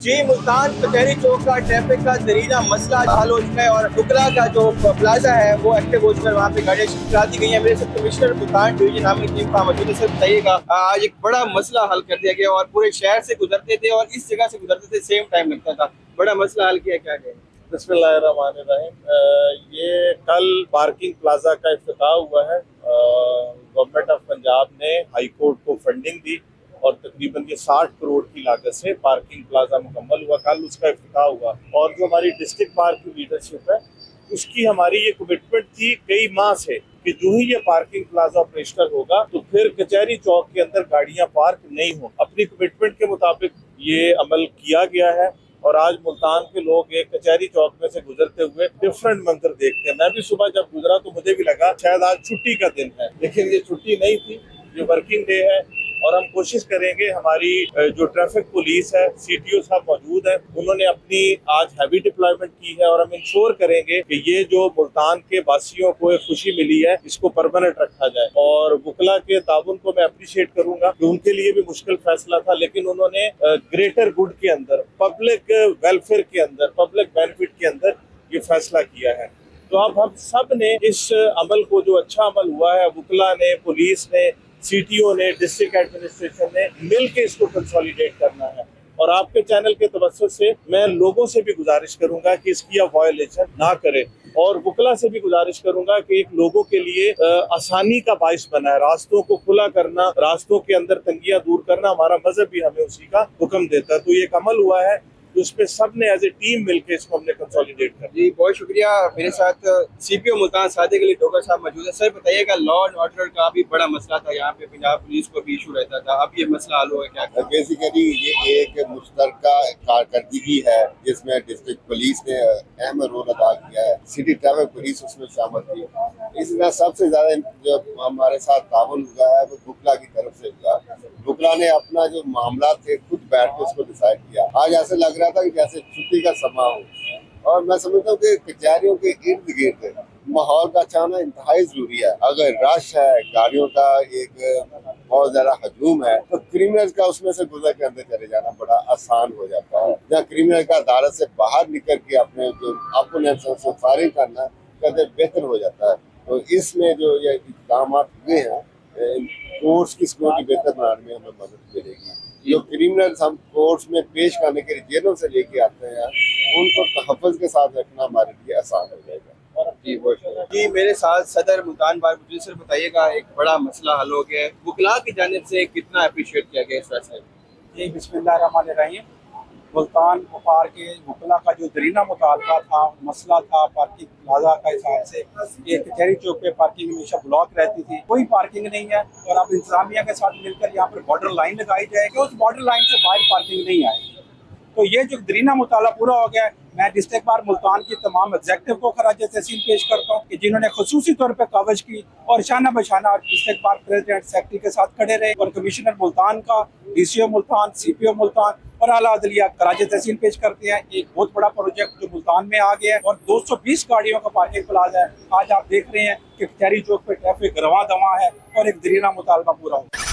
जी, मुल्तान कचहरी चौक का ट्रैफिक का जरीना मसला हल हो चुका है और बुकला का जो प्लाजा है वो एक्टिव हो चुका है। वहाँ पे गाड़ियाँ करा दी गई हैं। मेरे साथ commissioner Multan division Aamir team का मौजूद है। सर बताइएगा, आज एक बड़ा मसला हल कर दिया गया और पूरे शहर से गुजरते थे और इस जगह से गुजरते थे, सेम टाइम लगता था। बड़ा मसला हल किया, क्या कहें? बिस्मिल्लाहिर्रहमानिर्रहीम। ये कल पार्किंग प्लाजा का इफ्तिताह हुआ है। गवर्नमेंट ऑफ पंजाब ने हाई कोर्ट को फंडिंग दी और तकरीबन ये 60 करोड़ की लागत से पार्किंग प्लाजा मुकम्मल हुआ। कल उसका इफ्तिताह हुआ और जो हमारी डिस्ट्रिक्ट पार्क की लीडरशिप है उसकी हमारी ये कमिटमेंट थी कई माह से कि जो ही ये पार्किंग प्लाजा ऑपरेशनल होगा तो फिर कचहरी चौक के अंदर गाड़ियां पार्क नहीं हो। अपनी कमिटमेंट के मुताबिक ये अमल किया गया है और आज मुल्तान के लोग एक कचहरी चौक में से गुजरते हुए डिफरेंट मंजर देखते हैं। मैं भी सुबह जब गुजरा तो मुझे भी लगा शायद आज छुट्टी का दिन है, लेकिन ये छुट्टी नहीं थी, ये वर्किंग डे है। और हम कोशिश करेंगे, हमारी जो ट्रैफिक पुलिस है, सीटीओ साहब मौजूद हैं, उन्होंने अपनी आज हैवी डिप्लॉयमेंट की है और हम इंश्योर करेंगे कि ये जो मुल्तान के वासियों को एक खुशी मिली है इसको परमानेंट रखा जाए। और बुकला के ताउन को मैं अप्रिशिएट करूंगा कि उनके लिए भी मुश्किल फैसला था, लेकिन उन्होंने ग्रेटर गुड के अंदर, पब्लिक वेलफेयर के अंदर, पब्लिक बेनिफिट के अंदर ये फैसला किया है। तो अब हम सब ने इस अमल को, जो अच्छा अमल हुआ है, बुकला ने, पुलिस ने, सीटीओ ने, डिस्ट्रिक्ट एडमिनिस्ट्रेशन ने मिल के इसको कंसोलिडेट करना है। और आपके चैनल के तवज्जुह से मैं लोगों से भी गुजारिश करूंगा कि इसकी आप वायलेशन ना करें और बुकला से भी गुजारिश करूंगा कि एक लोगों के लिए आसानी का बाइस बना है। रास्तों को खुला करना, रास्तों के अंदर तंगियां दूर करना, हमारा मजहब भी हमें उसी का हुक्म देता है। तो ये एक अमल हुआ है उसमें सब ने एज ए टीम मिलकर इसको हमने कंसोलिडेट कर। जी, बहुत शुक्रिया। मेरे साथ सीपीओ मुल्तान सादिक अली डोगर साहब मौजूद है। सर बताइएगा, लॉ एंड ऑर्डर का भी बड़ा मसला था यहाँ पे, पंजाब पुलिस को भी इशू रहता था, अब ये मसला हल हुआ है क्या? बेसिकली ये एक मुश्तरका कारकर्दगी है जिसमें डिस्ट्रिक्ट पुलिस ने अहम रोल अदा किया है, सिटी ट्रैफिक पुलिस उसमें शामिल थी। इसमें सबसे ज्यादा जो हमारे साथ ताउन हुआ है वो बुकला की तरफ से हुआ। बुकला ने अपना जो मामला थे खुद बैठ के उसको डिसाइड किया। आज ऐसे लग रहा था कि जैसे छुट्टी का समा हो और मैं समझता हूँ कि कचहरियों के इर्द गिर्द माहौल का चाहना इंतहाई जरूरी है। अगर रश है, गाड़ियों का एक बहुत ज्यादा हजूम है, तो क्रिमिनल का उसमें से गुजर के अंदर चले जाना बड़ा आसान हो जाता है। या क्रिमिनल का अदालत से बाहर निकल के अपने जो अपोनेंट से फायरिंग करना कदर बेहतर हो जाता है। तो इसमें जो ये इक़दाम हुए हैं, कोर्ट्स की सिक्योरिटी बेहतर बनाने में हमें मदद मिलेगी। जो क्रिमिनल्स हम कोर्ट्स में पेश करने के लिए जेलों से लेके आते हैं उनको तहफ़्फ़ुज़ के साथ रखना हमारे लिए आसान हो जाएगा। जी, मेरे साथ सदर मुल्तान बार मौजूद। सर बताइएगा, एक बड़ा मसला हल हो गया है, बुकला की जानिब से कितना अप्रिशिएट किया गया इस फैसले? जी, बिस्मिल्लाहिर्रहमानिर्रहीम। मुल्तान वफार के बुकला का जो दरीना मुतालबा था, मसला था पार्किंग प्लाजा का हिसाब से, ये कचहरी चौक पे पार्किंग हमेशा ब्लॉक रहती थी, कोई पार्किंग नहीं है। और अब इंतजामिया के साथ मिलकर यहाँ पर बॉर्डर लाइन लगाई जाएगी, उस बॉर्डर लाइन से बाहर पार्किंग नहीं आएगी। तो ये जो दरीना मुताला पूरा हो गया है, मैं डिस्ट्रिक्ट बार मुल्तान की तमाम एग्जेक्टिव को खराज तहसीन पेश करता हूँ कि जिन्होंने खुसूसी तौर पर कवच की और शाना बशाना डिस्ट्रिक्ट बार प्रेसिडेंट सेक्रेटरी के साथ खड़े रहे। और कमिश्नर मुल्तान का, डीसीओ मुल्तान, सीपीओ मुल्तान और आला अदलिया खराज तहसीन पेश करते हैं। एक बहुत बड़ा प्रोजेक्ट जो मुल्तान में आ गया है और 220 गाड़ियों का पार्किंग प्लाजा है। आज आप देख रहे हैं कि कचहरी चौक पे ट्रैफिक रवां दवा है और एक दरीना मुतालबा पूरा हो।